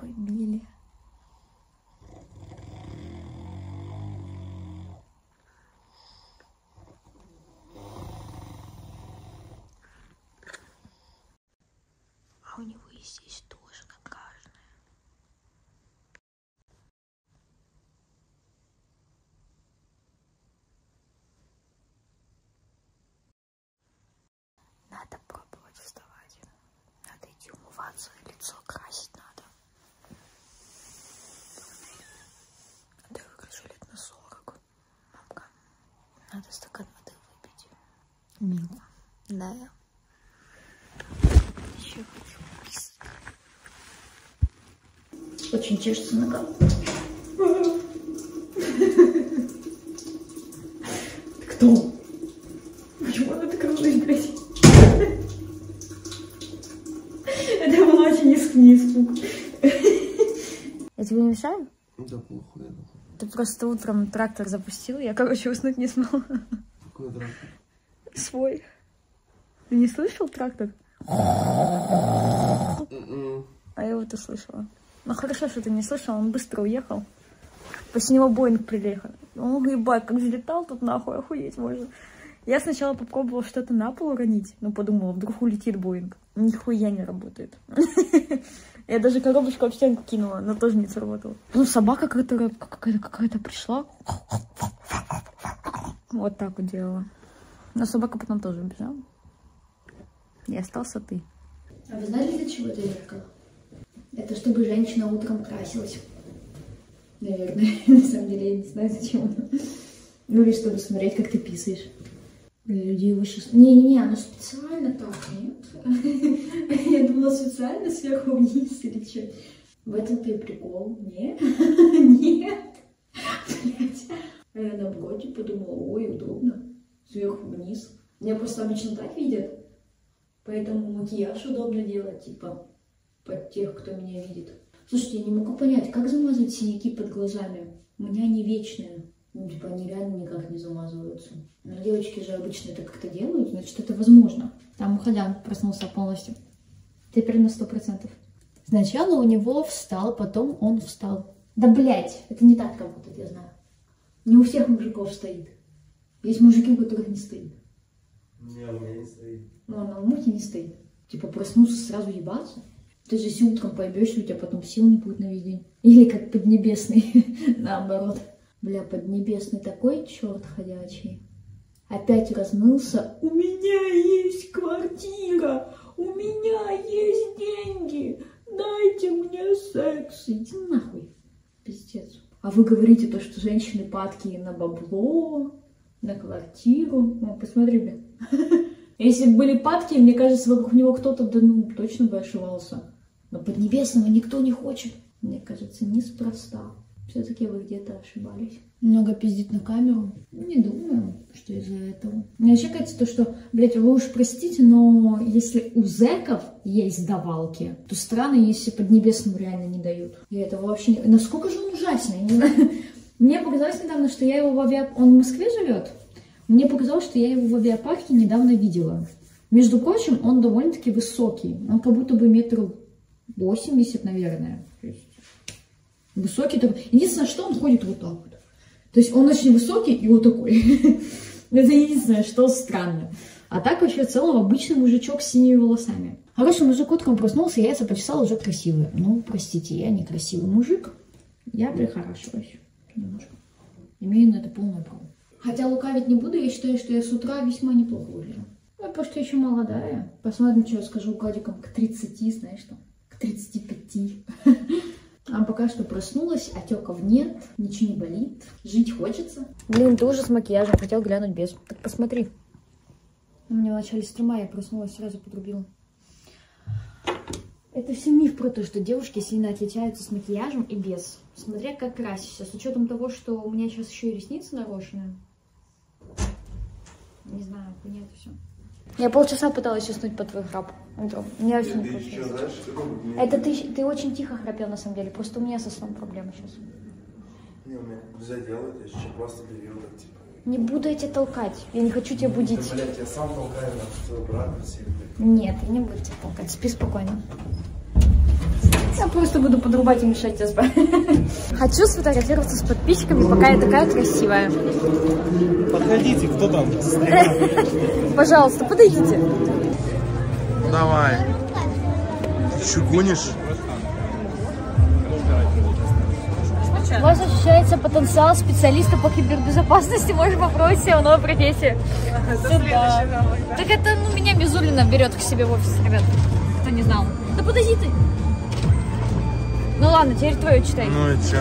такой Билли. А у него и здесь тоже накрашенная. Надо пробовать вставать. Надо идти умываться, лицо красить надо. Да я выгляжу лет на 40. Мамка, надо стакан воды выпить. Мило. Да, я еще хочу писать. Очень чешется нога. Кто? Почему она так ржет, блядь? Это было очень низкий испуг. Я тебе не мешаю? Да плохо, я думаю. Ты просто утром трактор запустил, я, короче, уснуть не смогла. Какой трактор? Свой. Ты не слышал трактор? А я его-то слышала. Ну хорошо, что ты не слышал, он быстро уехал. После него Боинг прилетел. Он, ебать, как залетал тут нахуй, охуеть можно. Я сначала попробовала что-то на пол уронить, но подумала, вдруг улетит Боинг. Нихуя не работает. Я даже коробочку об стенку кинула, но тоже не сработала. Ну, собака, которая какая-то пришла. Вот так вот делала. Но собака потом тоже убежала. И остался ты. А вы знали, для чего это зеркало? Это чтобы женщина утром красилась. Наверное. На самом деле, я не знаю, зачем оно. Ну, или чтобы смотреть, как ты писаешь. Люди его сейчас... Не-не-не, оно специально так, нет? Я думала, специально сверху вниз или что. В этом-то и прикол. Нет? Нет. Блять. А я наоборот подумала, ой, удобно. Сверху вниз. Меня просто обычно так видят. Поэтому макияж удобно делать, типа, под тех, кто меня видит. Слушайте, я не могу понять, как замазать синяки под глазами? У меня они вечные. Ну, типа, они реально никак не замазываются. Но девочки же обычно это как-то делают, значит, это возможно. Там Халян проснулся полностью. Теперь на 100%. Сначала у него встал, потом он встал. Да, блядь, это не так работает, я знаю. Не у всех мужиков стоит. Есть мужики, у которых не стоит. Не, у меня не стоит. Ну, она у Мухи не стоит. Типа, проснулся, сразу ебаться. Ты же если утром поебешься, у тебя потом сил не будет на весь день. Или как Поднебесный, наоборот. Бля, Поднебесный такой черт ходячий. Опять размылся. У меня есть квартира, у меня есть деньги, дайте мне секс. Иди нахуй, пиздец. А вы говорите то, что женщины падкие на бабло, на квартиру. О, посмотри, бля. Если бы были падкие, мне кажется, вокруг него кто-то, да ну, точно бы ошивался. Но Поднебесного никто не хочет. Мне кажется, неспроста. Все-таки вы где-то ошибались. Много пиздит на камеру. Не думаю, что из-за этого. Мне вообще кажется, то, что, блядь, вы уж простите, но если у зэков есть давалки, то странно, если Поднебесному реально не дают. И это вообще не... Насколько же он ужасный, я не знаю. Мне показалось недавно, что я его в авиапарке... Он в Москве живет? Мне показалось, что я его в авиапарке недавно видела. Между прочим, он довольно-таки высокий. Он как будто бы 1,80 м, наверное. То есть высокий такой. Единственное, что он ходит вот так вот. То есть он очень высокий и вот такой. Это единственное, что странно. А так вообще в целом обычный мужичок с синими волосами. Хороший мужик утром проснулся, яйца почесал, уже красивый. Ну, простите, я не красивый мужик. Я прихорашиваюсь немножко. Имею на это полное право. Хотя лукавить не буду, я считаю, что я с утра весьма неплохо выгляжу. Ну, потому что я еще молодая. Посмотрим, что я скажу Кадикам к 30, знаешь что? К 35. А пока что проснулась, отеков нет, ничего не болит, жить хочется. Блин, ты уже с макияжем, хотел глянуть без. Так посмотри. У меня в начале стрима я проснулась, сразу подрубила. Это все миф про то, что девушки сильно отличаются с макияжем и без. Смотря как красишься. С учетом того, что у меня сейчас еще и ресницы нарощены. Не знаю, понять все. Я полчаса пыталась уснуть под твой храп. У меня очень не получилось. Это ты очень тихо храпел на самом деле. Просто у меня со сном проблема сейчас. Не, у меня нельзя делать, я сейчас просто беру так, типа. Не буду я тебя толкать. Я не хочу тебя будить. Да, блядь, я сам толкаю на своего брата. Нет, я не буду тебя толкать. Спи спокойно. Я просто буду подрубать и мешать СБ. Хочу сфотографироваться с подписчиками, пока я такая красивая. Подходите, кто там? Пожалуйста, подойдите. Давай. Ты что, гонишь? У вас ощущается потенциал специалиста по кибербезопасности. Можно попробовать себя в новой профессии. Сюда. Так это, ну, меня Мизулина берет к себе в офис, ребят. Кто не знал. Да подожди ты. Ну ладно, теперь твое читай. Ну и чё?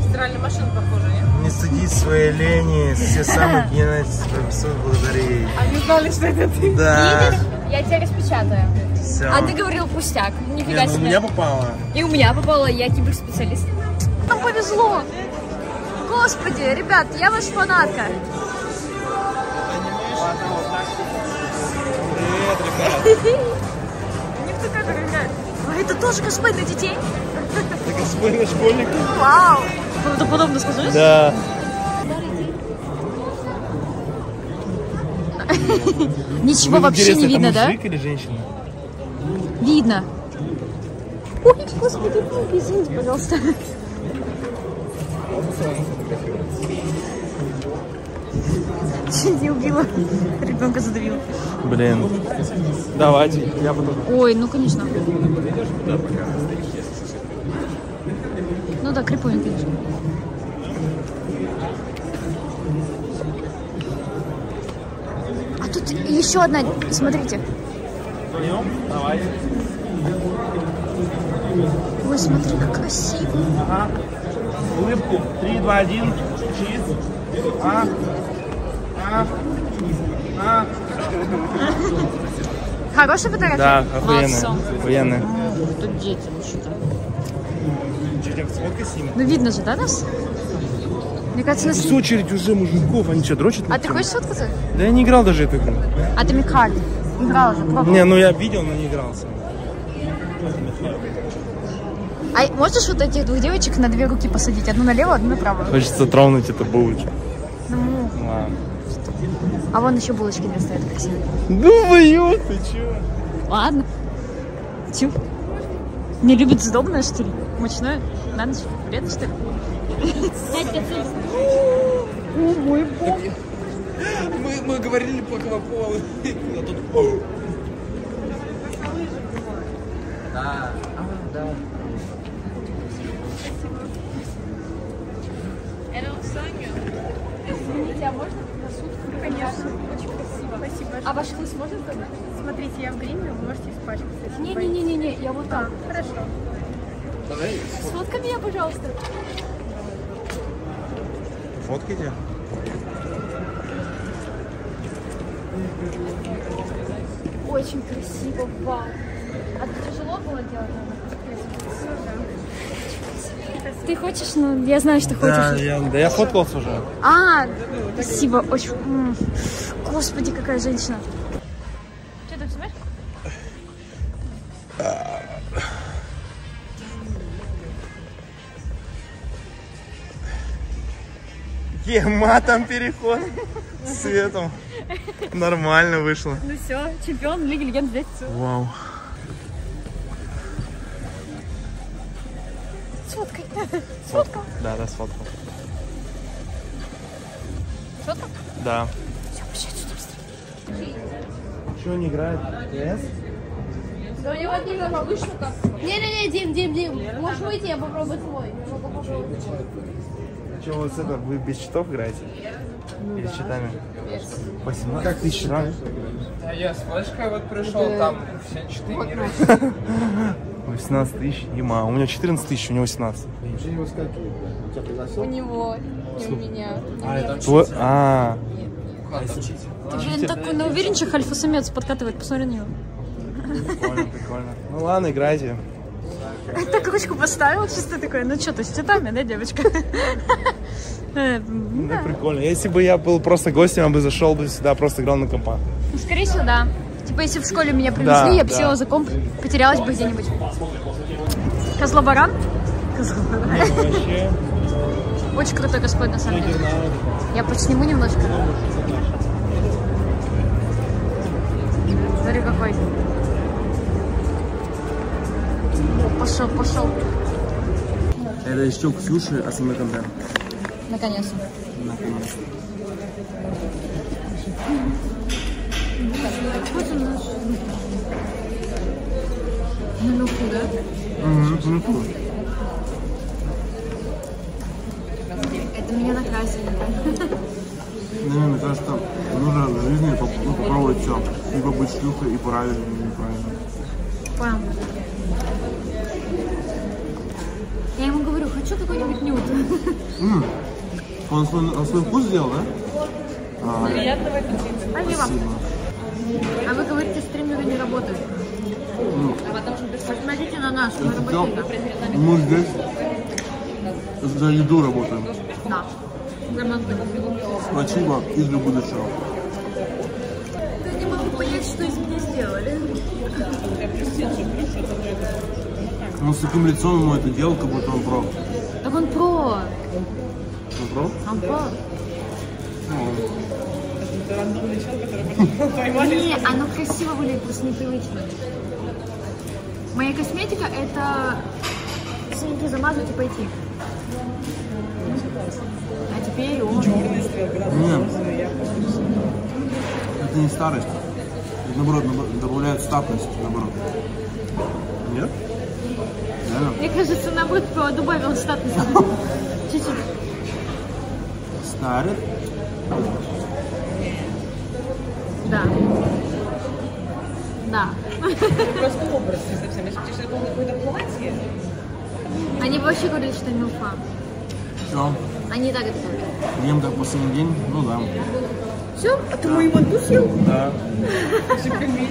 Стиральная машина похожа, нет? Не стыдись своей лени, все самые генетики благодарей. А не знали, что это ты? Да. Видишь? Я тебя распечатаю. Всё. А ты говорил пустяк. Нифига Не, ну, себе. у меня попало. И у меня попало, я киберспециалист. Нам повезло. Господи, ребят, я ваша фанатка. Привет, ребят. Никто как играет. А это тоже косплей на детей? Это косплей на школьников? Вау. Правдоподобно сказать? Да. Ничего вообще не видно, да? Мужик или женщина? Видно. Ой, господи, извините, пожалуйста. Чуть не убила. Ребенка задавила. Блин. Давайте, я потом. Ой, ну конечно. Ну да, криповый, конечно. А тут еще одна, смотрите. Давай. Ой, смотри, как красиво. Ага. Улыбку. 3, 2, 1. Чиз. Хорошая фотография? Да, охуенная. Молодцом. Охуенная. Тут дети, ну что-то. Что, сфоткай с ним? Ну видно же, да, нас? Мне кажется, нас... С очередь уже мужиков, они что, дрочат? А ты хочешь сфоткаться? Да я не играл даже эту игру. А ты Микхард. Играл же, пробовал. Не, ну я видел, но не игрался. А можешь вот этих двух девочек на две руки посадить? Одну налево, одну направо? Хочется тронуть эту булочку. Ну, Ладно. а вон еще булочки две стоят красивые. Думаю, ты чё? Ладно. Тю. Не любит сдобное, что ли? Мучное? На ночь? Вредно, что ли? 5-5. О, мой бог. Мы говорили по Кваполу. А тут... Да. Да. Это Саня. Извините, а можно на сутку? Конечно. Очень красиво. Спасибо. А ваш вкус можно сказать? Смотрите, я в гриме, вы можете испачкаться. Не-не-не-не, я вот так. Хорошо. Сфоткай меня, пожалуйста. Фоткайте. Очень красиво, вау. А это тяжело было делать? Ты хочешь? Ну, я знаю, что хочешь. Да, я фоткался уже. А, спасибо, очень... Господи, какая женщина. Что ты снимаешь? Ема, там переход с светом. Нормально вышло. Ну все, чемпион Лиги Легенд здесь. Вау. Сфоткай. Сфоткал? Да, сфоткал. Сфоткал? Да. Все, пошли отсюда быстрее. Чего не играет? КС? Да у него от них повыше как. Не-не-не, Дим. Можешь выйти, я попробую твой. Я могу попробовать твой. Че, вот это, вы без счетов играете? Или с счетами? 18 тысяч ранг. А я с флешкой вот пришел, там все 4. 18 тысяч. Ема, у меня 14 тысяч, у него 18. У него, не у меня. Твой... Ты, блин, такой на уверенчик альфа-самец подкатывает, посмотри на него. Прикольно, прикольно. Ну ладно, играйте. Так ручку поставил, чисто такой, ну что ты с цветами, да, девочка? Ну, прикольно. Если бы я был просто гостем, я бы зашел бы сюда, просто играл на компа. Ну, скорее всего, да. Типа, если в школе меня привезли, Да, я бы села за комп, потерялась бы где-нибудь. Козлобаран? Вообще. Очень крутой господь, на самом деле. Я подсниму немножко. Смотри, какой. Пошел. Это еще Ксюши основной контент. Наконец-то. Вот он наш. Наверху, да? Угу. Это меня накрасили. Мне кажется, нужно в жизни попробовать все. Либо быть шлюхой и правильно, и неправильно. Понял. Я ему говорю, хочу какой-нибудь нюд. Он свой вкус сделал, да? Приятного аппетита. Спасибо. А вы говорите, стримеры не работают. Посмотрите на нас, мы работаем. Мы здесь за еду работаем. Да. Спасибо и для будущего. Я не могу понять, что из меня сделали. Ну, с таким лицом ему это делал, как будто он про. Так он про. Он про? Он про. Это рандомный чел, который потом поймали. Не, оно красиво выглядит, просто непривычно. Моя косметика это синенький замазать и пойти. А теперь он... Нет. Это не старость. Это, наоборот, добавляет статность, наоборот. Нет? Реально? Мне кажется, наоборот, добавил статус. Чуть-чуть. Старит? Да. Да. Просто образ не совсем. Если бы это было какое-то платье. Они вообще говорили, что милфа. Все. Они так это говорят. Ем как последний день? Ну да. Все? А ты мою воду съел? Да. Все пельмени.